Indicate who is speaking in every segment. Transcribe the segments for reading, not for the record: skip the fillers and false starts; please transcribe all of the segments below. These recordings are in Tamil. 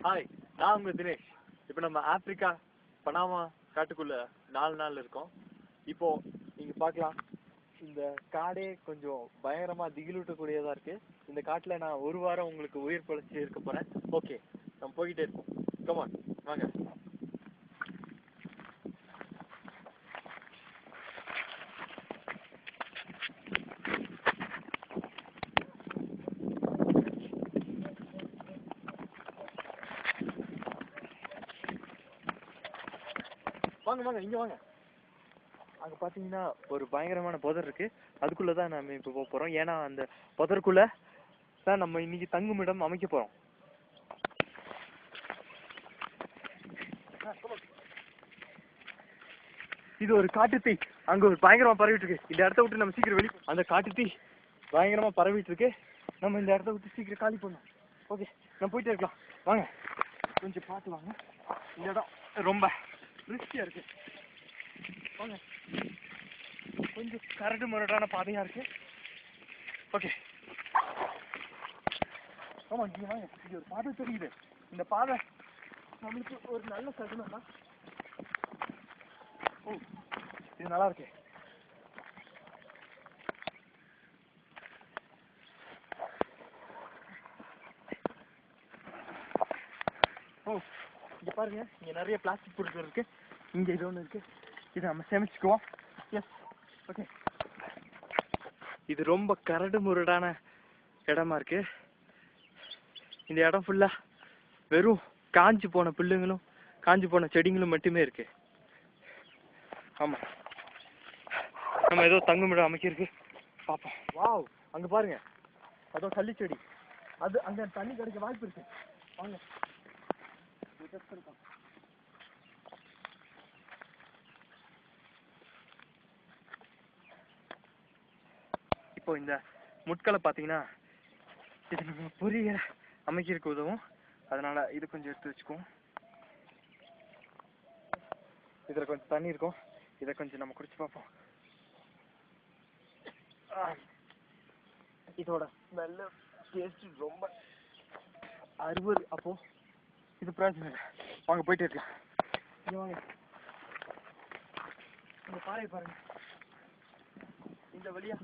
Speaker 1: ஹாய், நான் உங்க தினேஷ். இப்போ நம்ம ஆப்பிரிக்கா பனாமா காட்டுக்குள்ள 4 நாள் இருக்கோம். இப்போ நீங்க பார்க்கலாம், இந்த காடே கொஞ்சம் பயங்கரமா திகிலூட்டக்கூடியதா இருக்கு. இந்த காட்டுல நான் 1 வாரம் உங்களுக்கு உயிர் பிழைச்சி இருக்க போறேன். ஓகே, நம்ம போய்கிட்டே இருக்கோம். கமான், வாங்க. வாங்க வாங்க, இங்க வாங்க. அங்க பாத்தீங்கன்னா ஒரு பயங்கரமான புதர் இருக்கு. அதுக்குள்ளதான் நம்ம இப்ப போக போறோம். ஏன்னா அந்த புதருக்குள்ள தான் நம்ம இன்னைக்கு தங்குமிடம் அமைக்க போறோம். இது ஒரு காட்டுத்தீ. அங்க ஒரு பயங்கரமா பரவிட்டு இருக்கு. இந்த இடத்த விட்டு நம்ம சீக்கிரம் வெளியே, அந்த காட்டுத்தீ பயங்கரமா பரவிட்டு இருக்கு. நம்ம இந்த இடத்த விட்டு சீக்கிரம் காலி பண்ணணும். ஓகே, நம்ம போயிட்டே இருக்கலாம். வாங்க, கொஞ்சம் பார்த்து வாங்க. இந்த இடம் ரொம்ப ரிஸ்கியா இருக்கு. வாங்க, கொஞ்சம் கரடு முரடான பாதையா இருக்கு. ஓகே, ஆமா, இங்க வாங்க. இங்க ஒரு பாதை தெரியுது. இந்த பாதை நம்மளுக்கு ஒரு நல்ல சகுனம் தான். ஓ, இது நல்லா இருக்கு. ஓ, இங்க பாருங்க, இங்க நிறைய பிளாஸ்டிக் பொருட்கள் இருக்கு. இங்க இது ஒண்ணு இருக்கு. இதை நம்ம சேமிச்சுக்குவோம். S, okay. இது ரொம்ப கரடு முரடான இடமா இருக்கு. இந்த இடம் ஃபுல்லா வெறும் காஞ்சு போன புல்லுங்களும் காஞ்சு போன செடிங்களும் மட்டுமே இருக்கு. ஆமா, நம்ம ஏதோ தங்குமிடம் அமைக்கிருக்கு. பாப்போம். வாவ், அங்க பாருங்க, அதோ தள்ளி செடி. அது அங்க தண்ணி கிடைக்க வாய்ப்பு இருக்கு. வாங்க. இப்போ இந்த முட்களை பாத்தீங்கன்னா இது நம்ம பொரிய அமைக்கிறதுக்கு உதவும். அதனால இது கொஞ்சம் எடுத்து வச்சுக்குவோம். இதுல கொஞ்சம் தண்ணி இருக்கும். இதை கொஞ்சம் நம்ம குடிச்சு பார்ப்போம். இதோட ஸ்மெல்லு டேஸ்ட் ரொம்ப அறுபது. அப்போ இது பிரயோஜனம் இல்லை. வாங்க, போயிட்டே இருக்கலாம். இங்க வாங்க, இந்த பாறையை பாருங்க. இந்த வழியா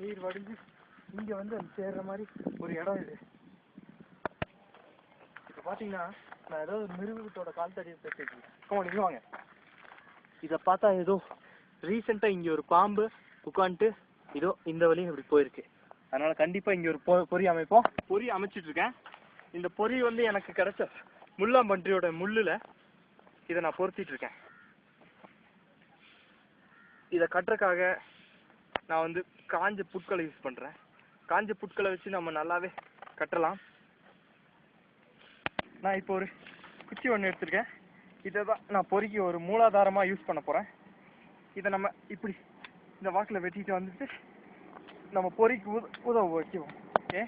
Speaker 1: நீர் வடிஞ்சு இங்க வந்து அது சேர்ற மாதிரி ஒரு இடம் இது. இப்ப பாத்தீங்கன்னா நான் ஏதோ ஒரு மிருகத்தோட கால் தடியை பேசிட்டு. இங்க வாங்க. இத பார்த்தா ஏதோ ரீசெண்டா இங்க ஒரு பாம்பு உட்காந்துட்டு இதோ இந்த வழியும் இப்படி போயிருக்கு. அதனால கண்டிப்பா இங்க ஒரு பொறி அமைப்போம். பொறி அமைச்சிட்டு இருக்கேன். இந்த பொறி வந்து எனக்கு கிடைச்ச முள்ளாம்பன்றியோட முள்ளுல இதை நான் பொருத்திட்டு இருக்கேன். இதை கட்டுறதுக்காக நான் வந்து காஞ்ச புட்களை யூஸ் பண்றேன். காஞ்ச புட்களை வச்சு நம்ம நல்லாவே கட்டலாம். நான் இப்போ ஒரு குச்சி ஒன்று எடுத்திருக்கேன். இதை தான் நான் பொறிக்கு ஒரு மூலாதாரமா யூஸ் பண்ண போறேன். இதை நம்ம இப்படி இந்த வாக்கில் வெட்டிட்டு வந்துட்டு நம்ம பொறிக்கு உதவ வைக்குவோம். ஓகே,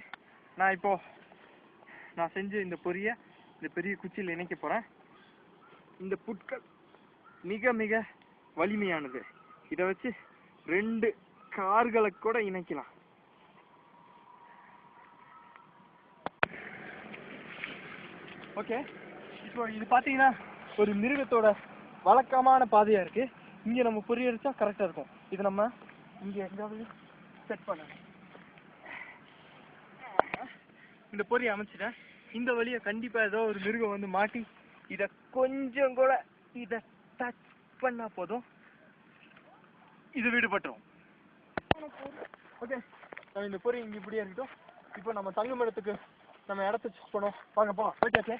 Speaker 1: நான் செஞ்ச இந்த பொறியை இந்த பெரிய குச்சியில் இணைக்க போறேன். இந்த புட்கள் மிக மிக வலிமையானது. இதை வச்சு 2 கார்களை கூட இணைக்கலாம். ஓகே, இப்போ இது பாத்தீங்கன்னா ஒரு மிருகத்தோட வழக்கமான பாதையா இருக்கு. இங்க நம்ம பொறி அடிச்சா கரெக்டா இருக்கும். இது நம்ம இங்க எங்காவது செட் பண்ணணும். இந்த பொறி அமைச்சிட்டேன். இந்த வழியை கண்டிப்பா ஏதோ ஒரு மிருகம் வந்து மாட்டி இத கொஞ்சம் கூட இத டச் பண்ணா போதும், இது விடுபட்டுரும். ஓகே, நம்ம இந்த பொறி இங்க இப்படியே இருக்கட்டும். இப்போ நம்ம தங்குமிடத்துக்கு நம்ம இடத்த சூஸ் பண்ணுவோம். வாங்க போலாம். ஓகே,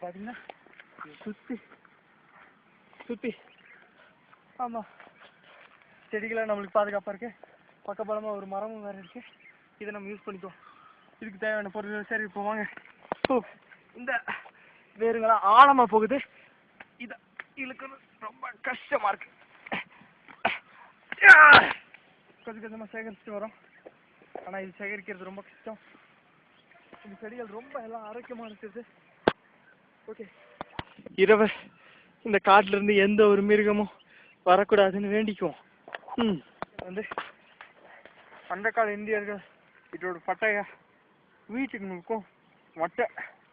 Speaker 1: பாத்தீங்கன்னா சுத்தி ஆமா செடிகளை நம்மளுக்கு பாதுகாப்பா இருக்கு. பக்கபலமா ஒரு மரமும் வேற இருக்கு. இதை நம்ம யூஸ் பண்ணிக்குவோம். இதுக்கு தேவையான பொருள். சரி, இப்போ வாங்க. இந்த வேருங்களாம் ஆழமா போகுது. இத இழுக்கணும் ரொம்ப கஷ்டமா இருக்கு. கொஞ்சம் கொஞ்சமா சேகரிச்சுட்டு வரோம். ஆனா இது சேகரிக்கிறது ரொம்ப கஷ்டம். இந்த செடிகள் ரொம்ப எல்லாம் ஆரோக்கியமா இருக்குது. ஓகே, இரவு இந்த காட்டுல இருந்து எந்த ஒரு மிருகமும் வரக்கூடாதுன்னு வேண்டிக்குவோம். வந்து அந்த கால இந்தியர்கள் இதோட பட்டைய வீட்டுக்கு இருக்கும் வட்டை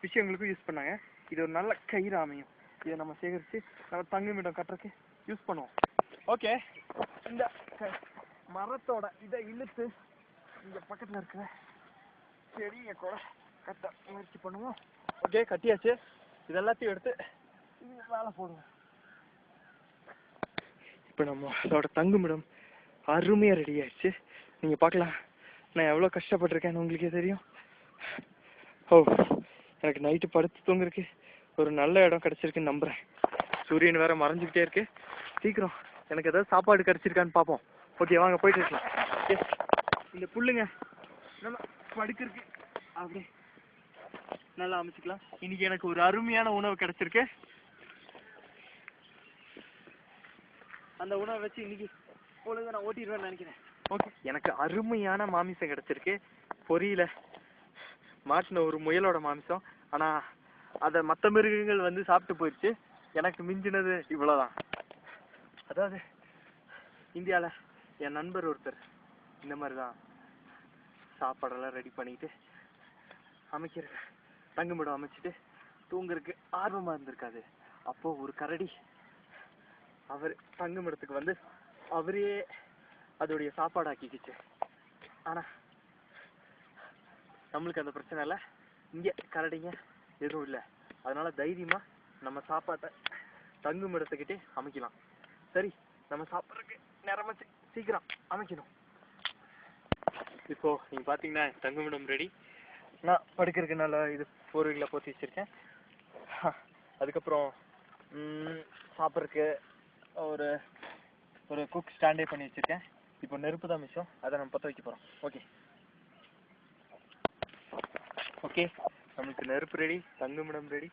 Speaker 1: விஷயங்களுக்கும் யூஸ் பண்ணாங்க. இது ஒரு நல்ல கயிறு அமையும். இதை நம்ம சேகரித்து நம்ம தங்குமிடம் கட்டுறதுக்கு யூஸ் பண்ணுவோம். ஓகே, இந்த மரத்தோட இதை இழுத்து இங்கே பக்கத்தில் இருக்கிற செடியை கூட கட்ட முயற்சி பண்ணுவோம். ஓகே, கட்டியாச்சு. இது எல்லாத்தையும் எடுத்து இங்கே மேலே போடுவோம். இப்போ நம்ம அதோட தங்குமிடம் அருமையாக ரெடி ஆயிடுச்சு. நீங்கள் பார்க்கலாம் நான் எவ்வளோ கஷ்டப்பட்டிருக்கேன்னு உங்களுக்கே தெரியும். ஓ, எனக்கு நைட்டு படுத்து தூங்குறதுக்கு ஒரு நல்ல இடம் கிடச்சிருக்குன்னு நம்புகிறேன். சூரியன் வேறு மறைஞ்சிக்கிட்டே இருக்கு. சீக்கிரம் எனக்கு ஏதாவது சாப்பாடு கிடச்சிருக்கான்னு பார்ப்போம். ஓகே, வாங்க போயிட்டு இருக்கலாம். எஸ், இந்த புல்லுங்க நம்ம படுக்கிறதுக்கு அப்படியே நல்லா அமைச்சிக்கலாம். இன்னைக்கு எனக்கு ஒரு அருமையான உணவு கிடைச்சிருக்கு. அந்த உணவை வச்சு இன்னைக்கு பொழுது நான் ஓட்டிடுவேன்னு நினைக்கிறேன். ஓகே, எனக்கு அருமையான மாமிசம் கிடைச்சிருக்கு. பொரியல மாட்டின ஒரு முயலோட மாமிசம். ஆனால் அதை மற்ற மிருகங்கள் வந்து சாப்பிட்டு போயிடுச்சு. எனக்கு மிஞ்சினது இவ்வளோதான். அதாவது இந்தியாவில் என் நண்பர் ஒருத்தர் இந்த மாதிரி தான் சாப்பாடெல்லாம் ரெடி பண்ணிட்டு அமைக்கிற தங்குமிடம் அமைச்சிட்டு தூங்குறதுக்கு ஆர்வமாக இருந்திருக்காது. அப்போது ஒரு கரடி அவர் தங்குமிடத்துக்கு வந்து அவரே அதோடைய சாப்பாடு ஆக்கிக்கிச்சு. ஆனால் நம்மளுக்கு அந்த பிரச்சனை இல்லை. இங்கே கரடிங்க எதுவும் இல்லை. அதனால தைரியமாக நம்ம சாப்பாட்டை தங்குமிடத்துக்கிட்டே அமைக்கலாம். சரி, நம்ம சாப்பிட்றதுக்கு நேரமாச்சு, சீக்கிரம் அமைக்கணும். இப்போ நீங்கள் பார்த்தீங்கன்னா தங்குமிடம் ரெடி. நான் படுக்கிறதுக்கு நல்லா இது பொருள்களை போற்றி வச்சுருக்கேன். அதுக்கப்புறம் சாப்பிட்றதுக்கு ஒரு ஒரு குக் ஸ்டாண்டே பண்ணி வச்சுருக்கேன். இப்போ நெருப்பு தான் மிச்சம், அதை நம்ம பற்ற வைக்க போகிறோம். ஓகே ஓகே, நம்மளுக்கு நெருப்பு ரெடி, தங்குமிடம் ரெடி.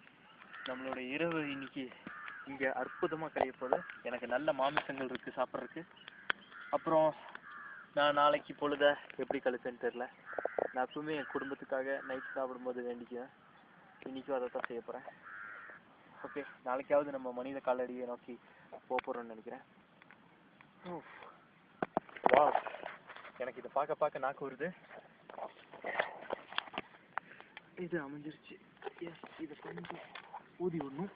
Speaker 1: நம்மளோட இரவு இன்னைக்கு இங்கே அற்புதமாக கழியப்போகுது. எனக்கு நல்ல மாமிசங்கள் இருக்குது சாப்பிட்றதுக்கு. அப்புறம் நான் நாளைக்கு பொழுத எப்படி கழிப்பேன்னு தெரில. நான் எப்பவுமே என் குடும்பத்துக்காக நைட் சாப்பிடும்போது வேண்டிக்குவேன். இன்றைக்கும் அதை தான் செய்ய போகிறேன். ஓகே, நாளைக்காவது நம்ம மனித காலடியை நோக்கி போகிறோம்னு நினைக்கிறேன். வா, எனக்கு இதை பார்க்க பார்க்க நாக்கு வருது. இது அமைஞ்சிருச்சு. எஸ், இதை கொஞ்சம் ஊதி விடணும்.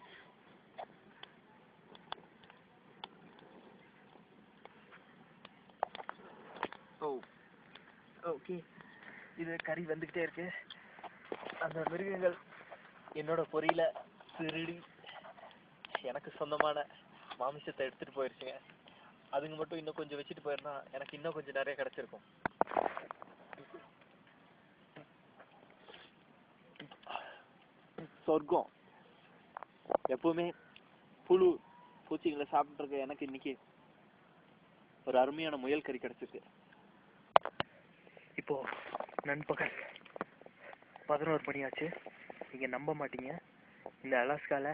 Speaker 1: ஓ ஓகே, இது கறி வந்துக்கிட்டே இருக்கு. அந்த மிருகங்கள் என்னோட பொரியல திருடி எனக்கு சொந்தமான மாமிசத்தை எடுத்துகிட்டு போயிடுச்சுங்க. அதுங்க மட்டும் இன்னும் கொஞ்சம் வச்சுட்டு போயிருந்தா எனக்கு இன்னும் கொஞ்சம் நிறைய கிடச்சிருக்கும். சொர்க்கம். எப்பவுமே புழு பூச்சிகளை சாப்பிட்ருக்க எனக்கு இன்னைக்கு ஒரு அருமையான முயல் கறி கிடச்சிருக்கு. இப்போ நண்பகல் 11 மணி ஆச்சு. நீங்கள் நம்ப மாட்டீங்க, இந்த அலாஸ்கால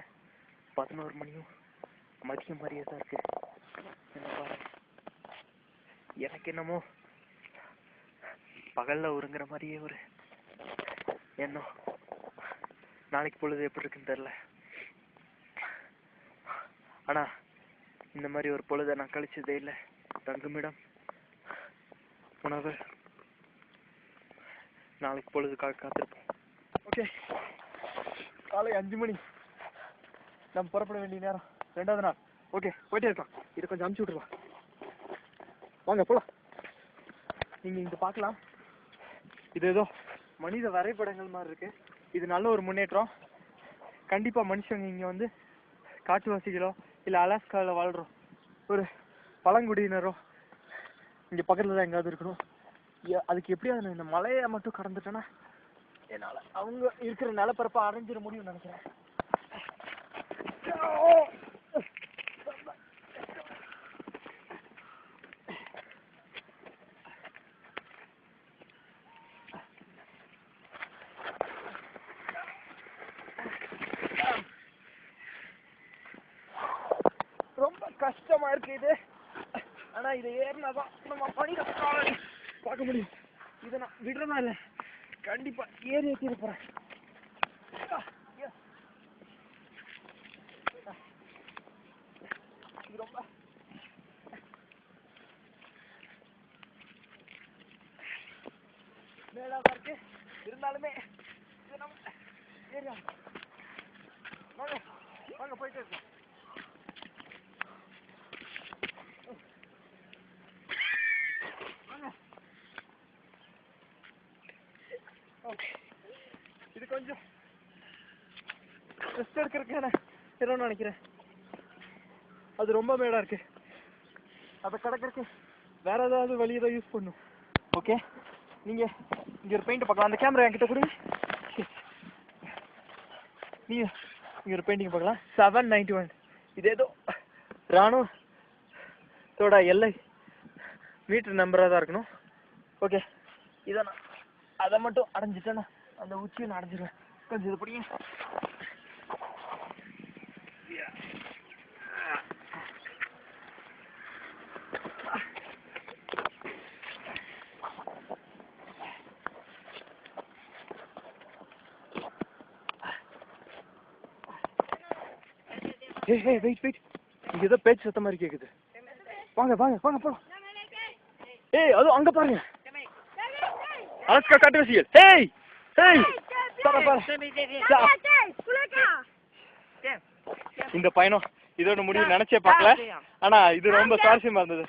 Speaker 1: 11 மணியும் மதியம் மாதிரியே தான் இருக்கு. எனக்கு என்னமோ பகல்ல உறங்குற மாதிரியே ஒரு எண்ணம். நாளைக்கு பொழுது எப்படி இருக்குன்னு தெரில. ஆனா இந்த மாதிரி ஒரு பொழுதை நான் கழிச்சதே இல்லை. தங்குமிடம், உணவு, நாளைக்கு பொழுதுக்காக காத்திருப்போம். ஓகே, காலை 5 மணி நம்ம புறப்பட வேண்டிய நேரம். 2வது நாள். ஓகே, போயிட்டே இருக்கலாம். இதை கொஞ்சம் அமுச்சு விட்டுருலாம். வாங்க போலாம். நீங்க இங்க பார்க்கலாம், இது ஏதோ மனித வரைபடங்கள் மாதிரி இருக்கு. இது நல்ல ஒரு முன்னேற்றம். கண்டிப்பா மனுஷங்க இங்க வந்து காட்டுவாசிகளோ இல்ல அலாஸ்கால வாழ்றோம் ஒரு பழங்குடியினரோ இங்க பக்கத்துல தான் எங்காவது இருக்கணும். அதுக்கு எப்படியாவது நான் இந்த மலையை மட்டும் கடந்துட்டேன்னா என்னால அவங்க இருக்கிற நிலப்பரப்பை அடைஞ்சிட முடியும்னு நினைக்கிறேன். ரொம்ப கஷ்டமா இருக்கு இது. ஆனா இதை ஏறினாதான் நம்ம பணியில பார்க்க முடியும். இதை நான் விடுறதா இல்லை, கண்டிப்பா ஏறி ஏற்றிட போறேன். இது ரொம்ப மேலாதான் இருக்கு. இருந்தாலுமே இதை நம்ம ஏரியா வாங்க வாங்க போயிட்டே இருக்கோம். இது கொஞ்சம் ரெஸ்ட் எடுக்கிறதுக்கான இடம்னு நினைக்கிறேன். அது ரொம்ப மேடா இருக்கு. அதை கடக்கிறதுக்கு வேற ஏதாவது வழி ஏதாவது யூஸ் பண்ணும். ஓகே, நீங்க இங்க ஒரு பெயிண்ட் பார்க்கலாம். அந்த கேமரா என்கிட்ட கொடுங்க. நீங்க இங்க ஒரு பெயிண்டிங் பார்க்கலாம். 791. இது ஏதோ ராணுவத்தோட எல்லை மீட்டர் நம்பரா தான் இருக்கணும். ஓகே, இதை நான் அதை மட்டும் அடைஞ்சிட்டேன்னா அந்த உச்சியை நான் அடைஞ்சிருவேன். கொஞ்சம் இது பிடிங்க. வெயிட், இங்க ஏதோ பேச்சு சத்த மாதிரி கேக்குது. வாங்க வாங்க வாங்க போலாம். ஏய் அதோ அங்க பாருங்க, அலஸ்கா காட்டுவாசிகள். ஹேய் ஹேய் இந்த பயணம் இதோட முடிவு நினைச்சே பார்க்கல. ஆனா இது ரொம்ப சுவாரஸ்யமா இருந்தது.